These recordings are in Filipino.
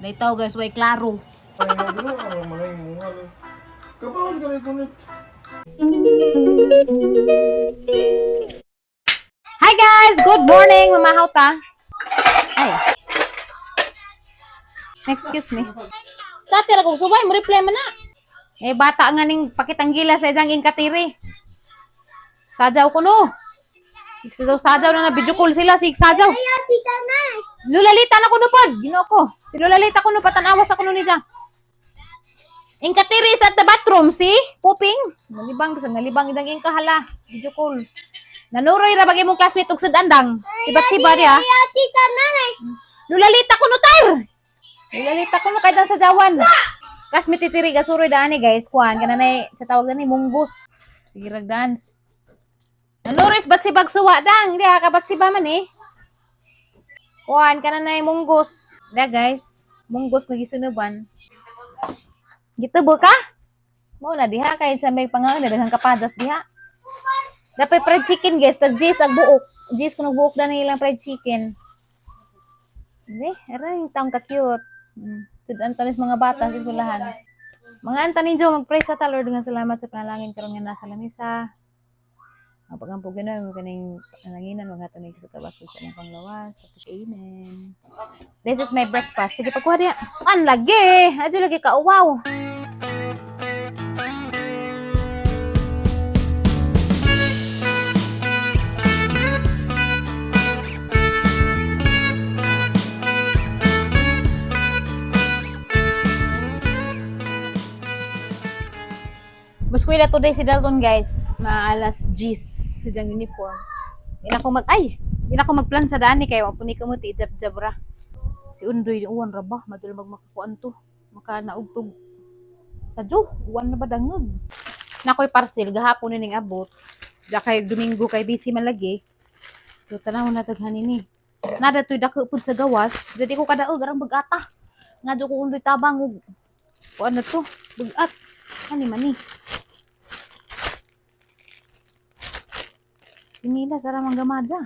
Laitaw guys, way klaro. Hi guys! Good morning! Mamahaw ta. Ay. Excuse me. Sa tira kong subay, mo reply man na. Eh, bata nga ning pakitanggila sa ijang inkatiri. Sajaw ko no. Sajaw na na video call sila, si sajaw. Lulalita na ko no pod. Ginoo ko. Si lulalita ko no, patanawas ako no ni dyan. Inkatiri sa the bathroom, si Puping. Nalibang idang ingkahala. Video call. Nanuroy ra bagay mong classmate og sudandang. Sibat-siba diha. Lulalita ko no tar. Lulalita ko no kay dan sa jawan. Classmate titiri gasuroy daani guys, kuan kananay sa tawag dani munggos. Sige rag dance. Nanuris bat-sibag suwa dang, diha ka bat-siba man eh. Kuan kananay munggos. Diha guys, munggos nga gisunuban. Gitubo ka? Mo na diha kay sa may pangaon daghang kapadas diha. Dapat fried chicken guys, tag Jis ag buok. Jis kuno buok dan ilang fried chicken. Ara yung taong ka-cute. Tudan tanis mga bata sa eskwelahan. Mga antanin jo mag-pray sa ta Lord nga salamat sa panalangin karon nga nasa lamisa. Ang pagampo gano'n mo kaning pananginan maghatag sa tabas sa imong panglawas. Amen. This is my breakfast. Sige pagkuha diha. An lagi. Adyo lagi ka wow. Buskwila today si Dalton guys, maalas G's sa diyang uniform. Di na ko magplan sa daan ni kay wapuni ko mo ti jab ra. Si Undoy uwan ra ba, madul magmakuan to. Maka naugtog. Sadyo, uwan na ba dangog. Nakoy parcel gahapon ning abot. Da kay Domingo kay busy man lagi. So tanawon na daghan ini. Nada toy dako pud sa gawas, jadi ko kadaog arang bagata. Ngadto ko Undoy tabang og kuan na to, bugat. Ani man ni. Pinila sa ramang gamada.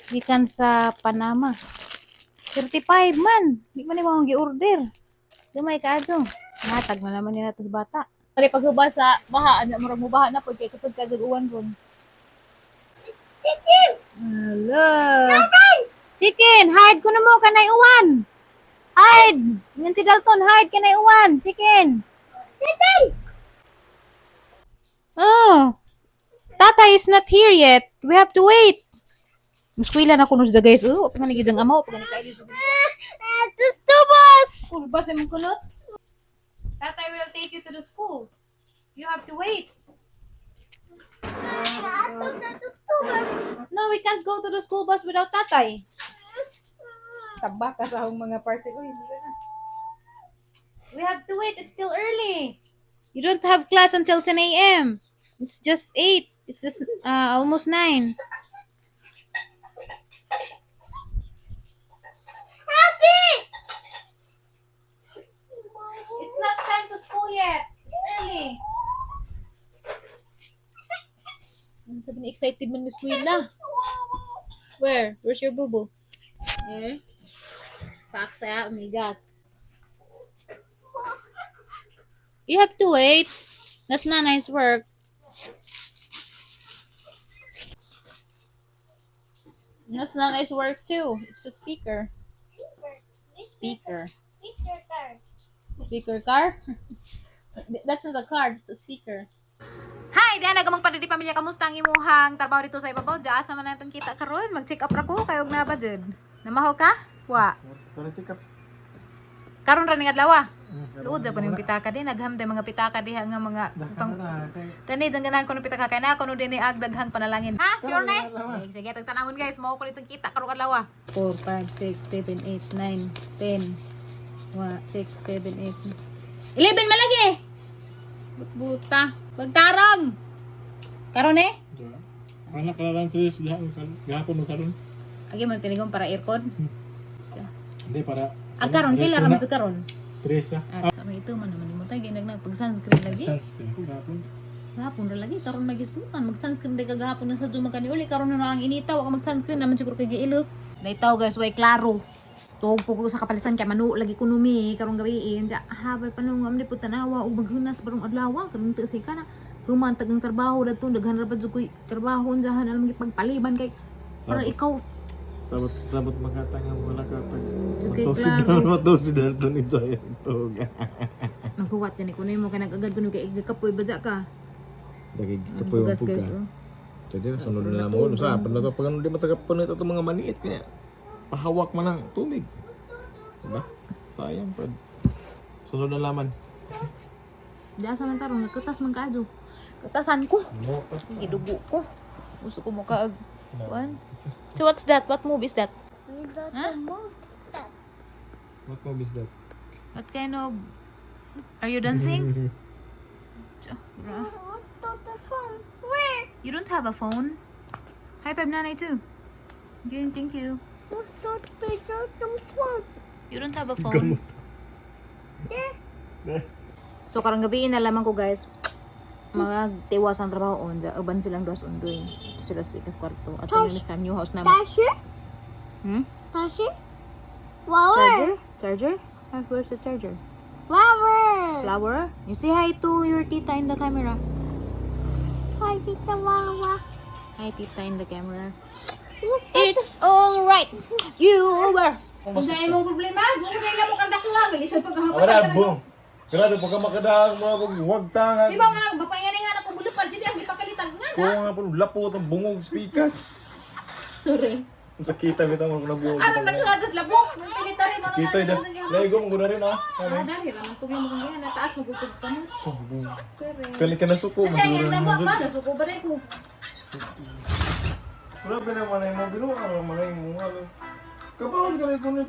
Gikan sa Panama. 35 man. Di man mo gi-order. Gamay ka adto. Natag na naman nila to bata. Kali paghuba sa baha, anya murag mubaha na pud kay kusog kagud uwan ron. Hello. Chicken, hide ko na mo kanay uwan. Hide. Ngan si Dalton, hide kanay uwan. Chicken. Chicken. Oh, Tata is not here yet. We have to wait. Muskwila na kuno sa guys. Oh, pangaligid ang amaw, pangaligid sa. Tustubos. Cool ba sa mong kulot? Tata will take you to the school. You have to wait. No, we can't go to the school bus without Tatay. Tabaka sa akong mga parcel. We have to wait. It's still early. You don't have class until 10 a.m. It's just 8. It's just almost 9. Happy! It's not time to school yet. It's early. Sabi ni excited man Miss Willa. Where? Where's your boo-boo? Here. Paksa, umigas. You have to wait. That's not nice work. That's not nice work too. It's a speaker. Speaker. Speaker car? That's not a car, it's a speaker. Hi, diyan nagamang padidi pamilya, kamusta ang imuhang trabaho dito sa ibabaw? Diyan sa man natin kita karon, mag-check up ra ko kayog na ba jud? Namahaw ka? Wa. Check up. Karon ra ning adlaw. Luod sa pa ning pitaka din, naghamday mga pitaka diha nga mga pang tani dang ganahan ko ng pitaka kay na kuno dinhi ag daghang panalangin. Ha, sure na? Sige, tagtanawon guys, mao ko nitong kita karong adlaw. 4 5 6 7 8 9 10 1 6 7 8 11 malagi. Buta, pagtarong. Karon eh? Anak ka lang tres gahapon no karon. Agi man tinigom para aircon. Hindi para Karon pila ra man karon? tres ra. Sa ito man naman mo tay ginag pag sunscreen lagi. Sunscreen ko gahapon. Gahapon ra lagi karon lagi sukan mag-sunscreen day kagahapon na sa dumagan uli karon na lang inita wa ka mag-sunscreen naman siguro kay giilok. Daytaw guys, way klaro. Tuog po ko sa kapalisan kay manu lagi kunumi karong gabiin. Ja habay panungam di po tanawa ug maghunas barong adlaw karon te ka na. Human tagang trabaho dadto daghan ra pud koy trabaho unsahan alam gipagpaliban kay para ikaw Sabot makatanga mo wala ka pag Sige, klaro. matawag si Dalton enjoy ang tog. naghuwat yan kuno mo kay nagagad kuno kay kapoy badya ka. Lagi Ang kapoy bugas, ang guys, puga. oh. Jadi sunod na mo sa pag nato pag di matagapon ito mga maniit kaya pahawak man ang tubig. Diba? Sayang pad. Sunod na laman. Diya sa man tarong nagkutas man kaadyo. Kutasan ko. Mo pas. Gidugo ko. Gusto ko mo kaag. One. So what's that? What movie is that? Huh? What movie is that? What kind of... Are you dancing? Let's start the phone. Where? You don't have a phone? High five nanay too. Okay, thank you. Let's start the phone. You don't have a phone? There. So karang gabi na lamang ko guys. Mga tiwas ang trabaho on. Uban silang dos undoy. Sila speakers kwarto. At yun sa new house namin. Tasha? Hmm? Tasha? Flower. Charger? Charger? Ah, where's the charger? Flower. Flower? You say hi to your tita in the camera. Hi, Tita Wawa. Hi tita in the camera. Let's start It's alright. You were. Kung saan mong problema, kung kailan mo kanda ko nga, galisod pagkahapon Wala bo. Grabe pagka makadaang mga wag tanga. Di ba nga, bapay nga nga nakubulupad sila, ang ipakalitag nga Ko nga po lapot ang bungog speakers. Sorry. Sa kita bitaw mo na buong. Ano nagkadas labok? Nagpilita rin mga Kita ida. Lego mo na rin ah. Ah, dahil lang tuglang mo kang nataas magugtog ka mo. Sorry. Kali ka na suko. Kasi ang namo pa, nasuko ba rin ko? Grabe naman ay mo binuha ang mga mga. Kapawon kami kunit.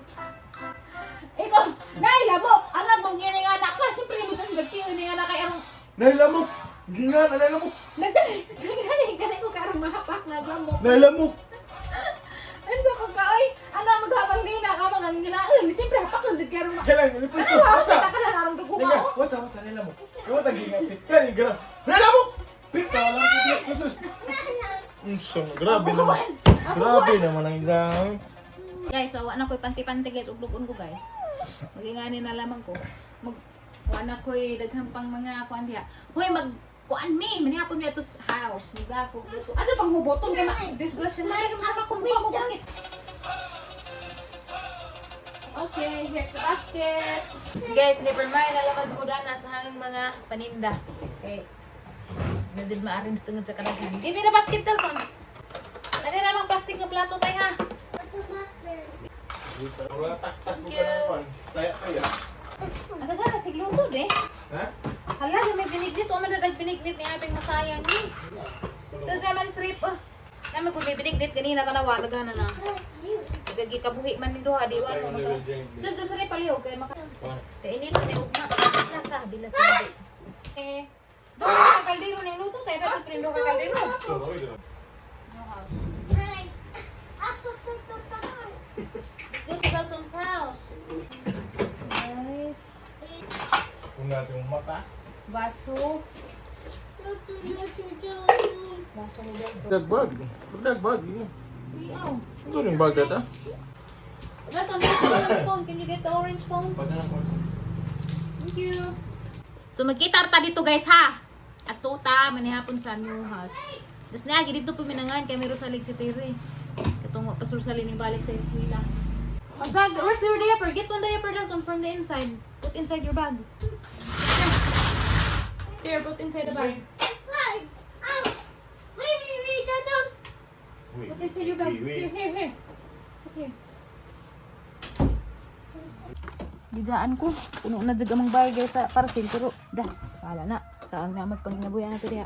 Ikaw, dahil labok, ang mong nga anak ka, siyempre mo ito nagtiyo ni anak kay arong Naila mo. Gingan, naila mo. nagdali kasi ko karong mahapak na gamok. Naila mo. Ano sa pagkaoy? Ano maghapang nina ka mga nginaon? Siyempre hapak ko din karong Kailan ni pwesto. Ano, What's up? kita ka na narong dugo Niga, mo. what's up? Naila mo. Yung tagingan pika ni gra. Naila mo. Pika lang sus. Grabe naman. Grabe naman ang isang. Guys, awa na ko'y panti-panti guys, uglukon ko guys. Magingani na lamang ko. Awa na ko'y daghang pang mga kuan diha. Hoy, kuan mi, manihapon mi ato sa house. Niga ko dito. Ano pang huboton kay disgrasya na kay masama ko mukha mo basket. Okay, here's the basket. Guys, never mind, alam mo na sa hangang mga paninda. Okay. Nadid ma-arrange tungod sa kanaghan. Give me the basket telephone. Nadi na namang plastic na plato tayo ha. Wala tak-tak mo ka naman. Kaya. Ano ka, sigluto eh. Ha? Hala, may biniglit. O, madadag biniglit ni Abing masayang ni. Sa naman strip, naman kung may biniglit, ganina tanawa, nagana na. Jagi kabuhi man ni Doha, diwan mo maka. Sa strip paliho, kaya maka. Kaya init, kaya ugma. Bilat sa, bilat sa. Eh, doon ka kaldero na yung luto, tayo na sa prindo ka kaldero. Hi. Up to the house. Go to Dalton's house. Nice. Kung natin yung mata. Baso. Let's Baso ni Dalton. Dagbag. Dagbag. Iyaw. Ito rin bag ata. Dalton, where's the orange phone? Can you get the orange phone? Thank you. So magkita ta dito guys ha. At tuta manihapon sa new house. Tapos na dito puminangan kay meron salig si Terry. Katungo pa sursalin ni balik sa eskwela. Oh God, where's your diaper? Get one diaper Dalton from the inside. Put inside your bag. Here, put inside the bag. Inside. Oh. Wait, Dad. Put inside your bag. Here. Put here. Bidaan ko. Puno na dyan amang bagay sa parcel. Pero, dah. Wala na. Saan na magpanginabuyan na ito diya.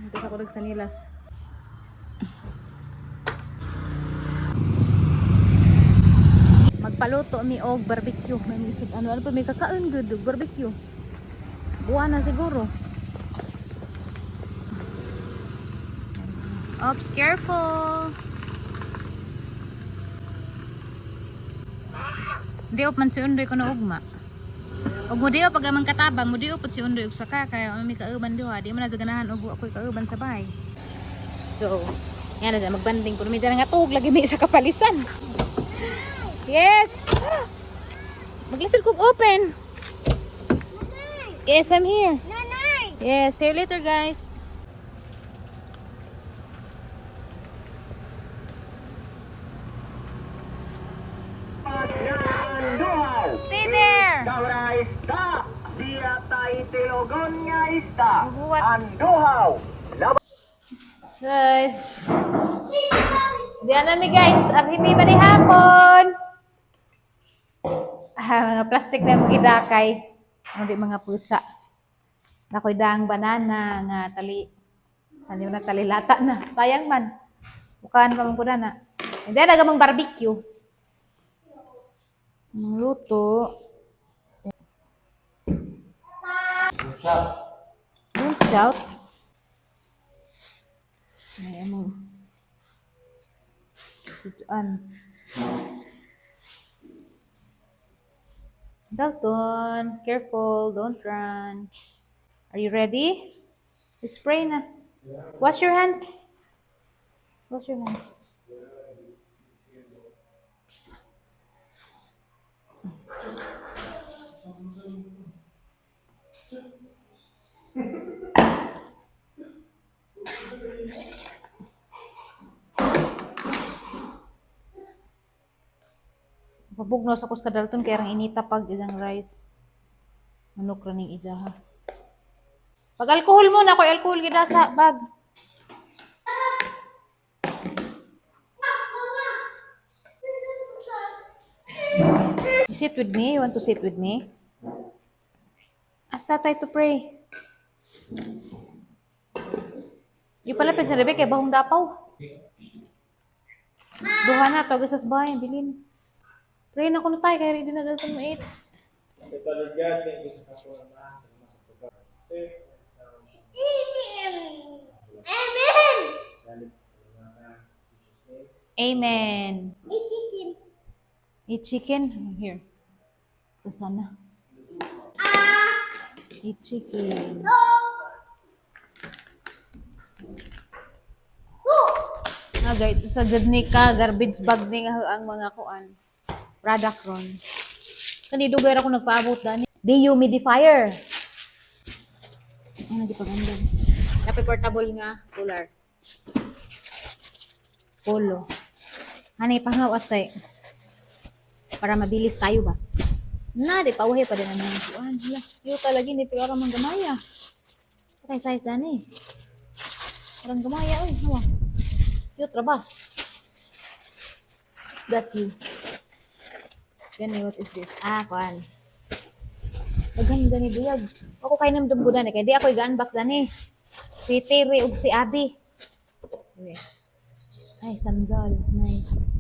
Ito sa kudag sa nilas. Magpaluto mi og barbecue. May isip ano pa may kakaon good og barbecue. Buwan na siguro. Oops, careful. Di op man si Undoy ko na ugma. Og mo diyo pag amang katabang, mo diyo pud si Undoy ug saka kay may kauban diyo ha. Di man na ganahan og ako'y kauban sa bahay. So, yan na magbanding ko mi nga tuog lagi mi sa kapalisan. Yes. Maglisod kog open. Yes, I'm here. Nanay! Yes, see you later guys. Stay there. Daura ista, dia tay tilogonya ista, Magbuhat. anduhaw. Guys. Diyan nami guys, arhibi ba ni hapon? Mga plastic na mga idakay. Ano di mga pusa. Nakoy daang banana nga tali. Ano yung nagtalilata na. Sayang man. Bukaan pa mong na. Hindi na gamang barbecue. Ang luto. Don't shout. Ay, ano. Tutuan. Dalton, careful, don't run. Are you ready? Spray na. Wash your hands. Wash your hands. Pabugno sa kus kadalton kaya rang inita pag isang rice. Manok ra ning ija ha. Pag alcohol mo na koy alcohol gid sa bag. You sit with me? You want to sit with me? Asa tayo to pray? Di pala pa sa labi kay bahong dapaw. Duha na to sa bahay bilin. Pray na kuno tayo kay ready na dalton mo 8. Amen! Amen. Ititim. Eat chicken? Here. Ito sana. Eat chicken. Ah, guys, sa ni ka, garbage bag ni nga ang mga kuan. Product ron. Kani dugay ra ko nagpaabot dani. Dehumidifier. Ano di paganda. Napay portable nga solar. Polo. Ani pangawas tay. Para mabilis tayo ba? Na, di pauhi pa din ang kuan. Hala, yung talagi ni pero man gamaya. Patay size dani. Parang gamaya oy, hawa. Yung traba. That you. Yan what is this? Ah, kuan. Daghan gani buyag. Ako kay namdum ko dani kay di ako i-unbox dani. Si Terry ug si Abby. Okay. Ay, sandal. Nice.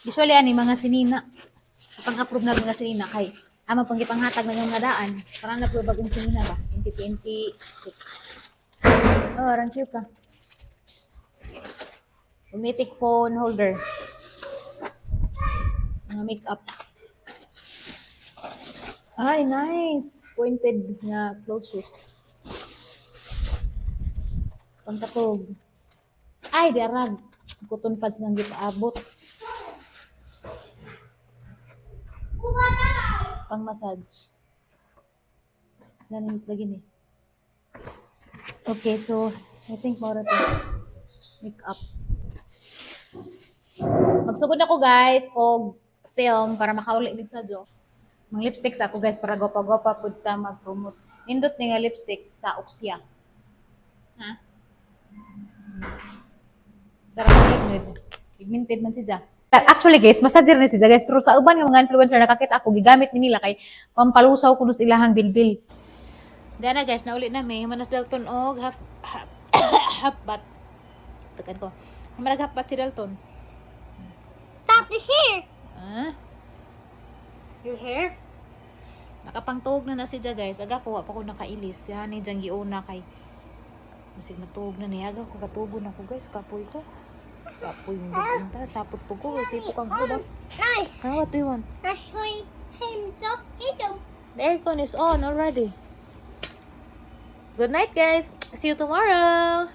Usually ani mga sinina. Pang-approve na mga sinina kay amang panggipanghatag na nga daan. Para na po bagong sinina ba? 2026. Oh, arang cute ka. Magnetic phone holder. Mga makeup. Ay, nice. Pointed nga clothes shoes. Pangkatog. Ay, diarag. Cotton pads nga gipaabot. Pang massage. Ganun lagi ni. Okay, so I think more to makeup. Magsugod ako guys og film para makauli mig sa jo. Mang lipstick sa ako guys para gopa-gopa pud ta mag-promote. Nindot ni nga lipstick sa Oxia. Ha? Sarap ng pigmented man siya. Actually guys, massager na siya guys, pero sa uban nga mga influencer nakakita ako gigamit ni nila kay pampalusaw kuno sa ilahang bilbil. Dana guys, nauli na may manas Dalton og half bat. Takan ko. Hamarag half bat si Dalton. Stop the hair. Ah? Your hair? Nakapangtuog na siya guys. Aga ko pa ko nakailis. Yan ni jang giuna kay masig natuog na niyaga ko katugon ako guys. Kapoy ko. Kapoy mo punta. Sapot po ko. Sipo kang kuda. Nay! Ah, what do you want? Ay, hoy. Hey, Mito. Ito. The aircon is on already. Good night, guys. See you tomorrow.